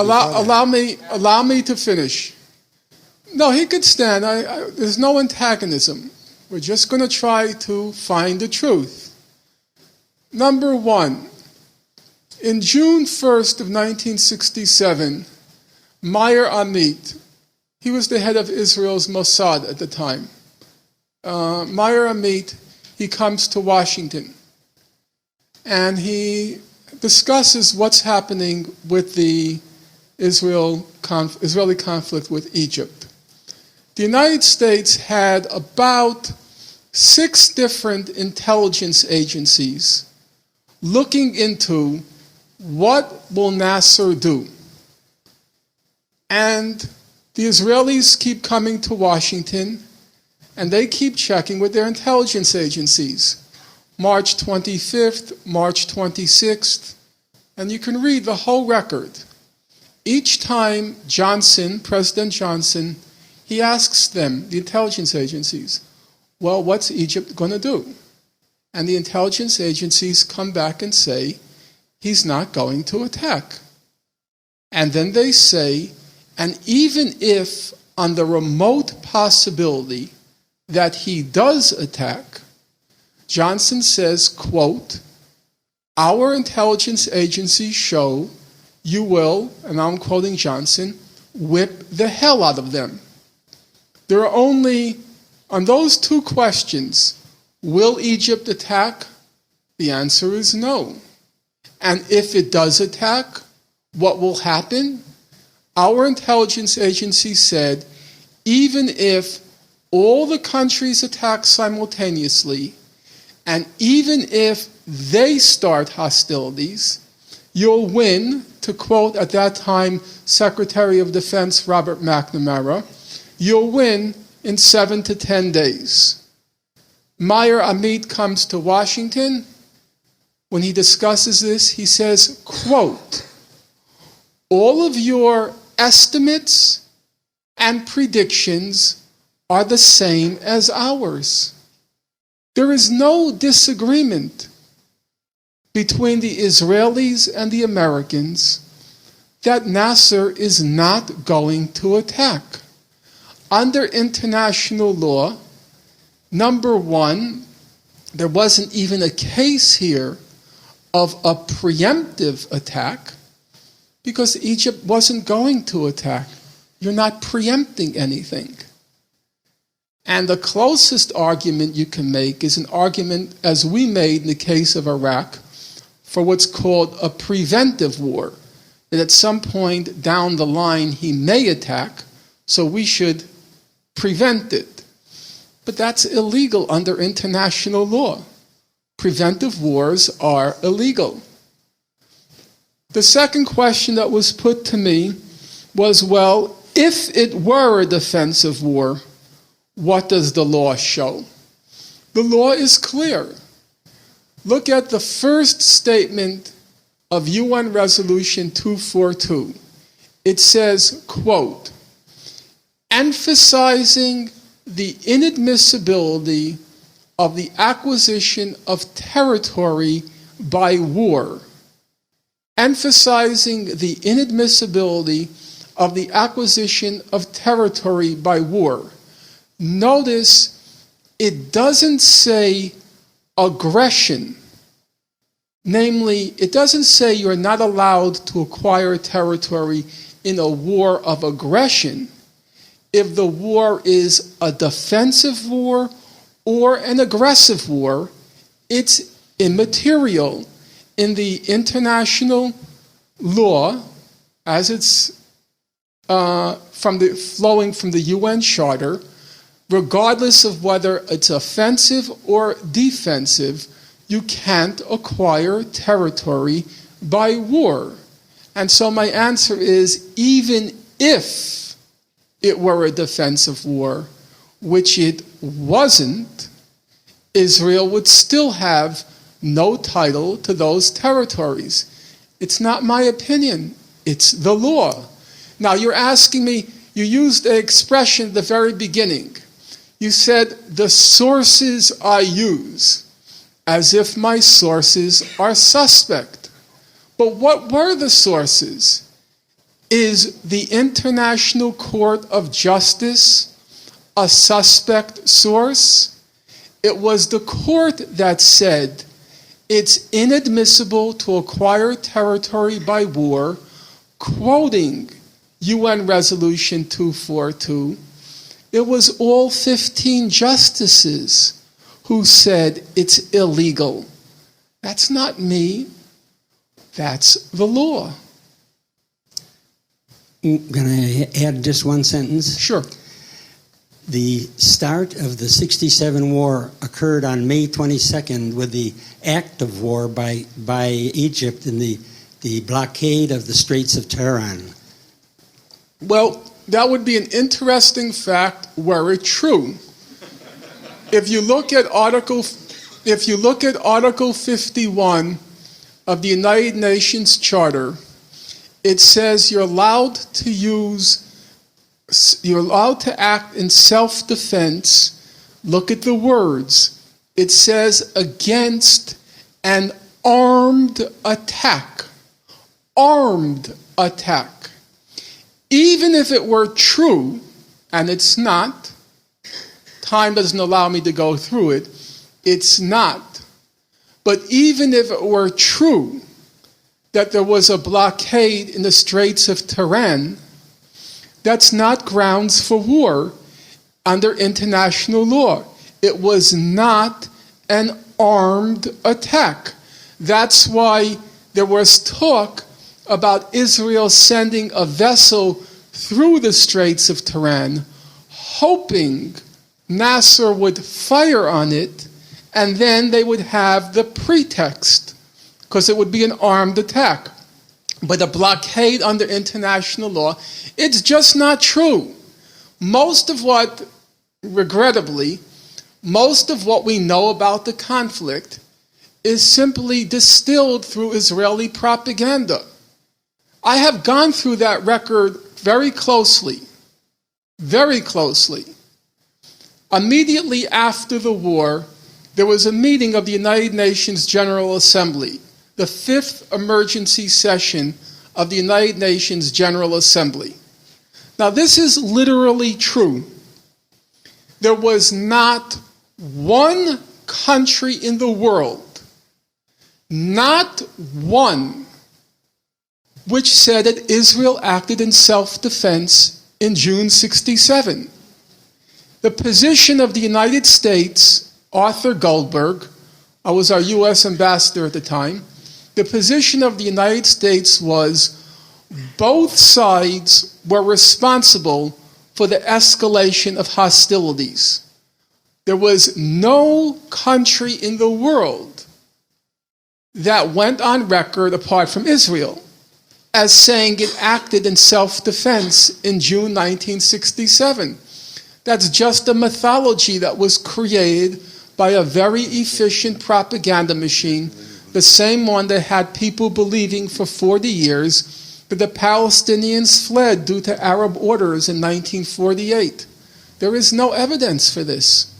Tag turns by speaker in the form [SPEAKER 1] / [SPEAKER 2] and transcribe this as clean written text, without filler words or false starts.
[SPEAKER 1] Allow me to finish. No, he could stand. There's no antagonism. We're just going to try to find the truth. Number one, in June 1st of 1967, Meir Amit, he was the head of Israel's Mossad at the time. Meir Amit, he comes to Washington, and he discusses what's happening with the Israeli conflict with Egypt. The United States had about 6 different intelligence agencies looking into what will Nasser do. And the Israelis keep coming to Washington, and they keep checking with their intelligence agencies. March 25th, March 26th, and you can read the whole record. Each time President Johnson, he asks them, the intelligence agencies, well, what's Egypt going to do? And the intelligence agencies come back and say, he's not going to attack. And then they say, and even if on the remote possibility that he does attack, Johnson says, quote, our intelligence agencies show you will, and I'm quoting Johnson, whip the hell out of them. There are only, on those 2 questions, will Egypt attack? The answer is no. And if it does attack, what will happen? Our intelligence agency said, even if all the countries attack simultaneously, and even if they start hostilities, you'll win, to quote at that time Secretary of Defense Robert McNamara, you'll win in 7 to 10 days. Meir Amit comes to Washington. When he discusses this, he says, quote, all of your estimates and predictions are the same as ours. There is no disagreement between the Israelis and the Americans that Nasser is not going to attack. Under international law, number one, there wasn't even a case here of a preemptive attack because Egypt wasn't going to attack. You're not preempting anything. And the closest argument you can make is an argument, as we made in the case of Iraq, for what's called a preventive war, that at some point down the line he may attack, so we should prevent it. But that's illegal under international law. Preventive wars are illegal. The second question that was put to me was, well, if it were a defensive war, what does the law show? The law is clear. Look at the first statement of UN Resolution 242. It says, quote, emphasizing the inadmissibility of the acquisition of territory by war. Emphasizing the inadmissibility of the acquisition of territory by war. Notice it doesn't say aggression. Namely, it doesn't say you're not allowed to acquire territory in a war of aggression if the war is a defensive war or an aggressive war. It's immaterial in the international law as it's flowing from the UN Charter. Regardless of whether it's offensive or defensive, you can't acquire territory by war. And so my answer is, even if it were a defensive war, which it wasn't, Israel would still have no title to those territories. It's not my opinion, it's the law. Now you're asking me, you used an expression at the very beginning. You said, the sources I use, as if my sources are suspect. But what were the sources? Is the International Court of Justice a suspect source? It was the court that said it's inadmissible to acquire territory by war, quoting UN Resolution 242. It was all 15 justices who said it's illegal. That's not me. That's the law.
[SPEAKER 2] I'm going to add just one sentence.
[SPEAKER 1] Sure.
[SPEAKER 2] The start of the 67 war occurred on May 22nd with the act of war by Egypt in the blockade of the Straits of Tehran.
[SPEAKER 1] Well, that would be an interesting fact were it true. If you look at Article 51 of the United Nations Charter, it says you're allowed to act in self-defense. Look at the words. It says against an armed attack. Armed attack. Even if it were true, and it's not, time doesn't allow me to go through it, it's not. But even if it were true that there was a blockade in the Straits of Tehran, that's not grounds for war under international law. It was not an armed attack. That's why there was talk about Israel sending a vessel through the Straits of Tehran, hoping Nasser would fire on it, and then they would have the pretext, because it would be an armed attack. But a blockade under international law, it's just not true. Regrettably, most of what we know about the conflict is simply distilled through Israeli propaganda. I have gone through that record very closely. Immediately after the war, there was a meeting of the United Nations General Assembly, the 5th emergency session of the United Nations General Assembly. Now, this is literally true. There was not one country in the world, not one, which said that Israel acted in self-defense in June 67. The position of the United States, Arthur Goldberg, I was our U.S. ambassador at the time, the position of the United States was both sides were responsible for the escalation of hostilities. There was no country in the world that went on record, apart from Israel, as saying it acted in self-defense in June 1967. That's just a mythology that was created by a very efficient propaganda machine, the same one that had people believing for 40 years that the Palestinians fled due to Arab orders in 1948. There is no evidence for this.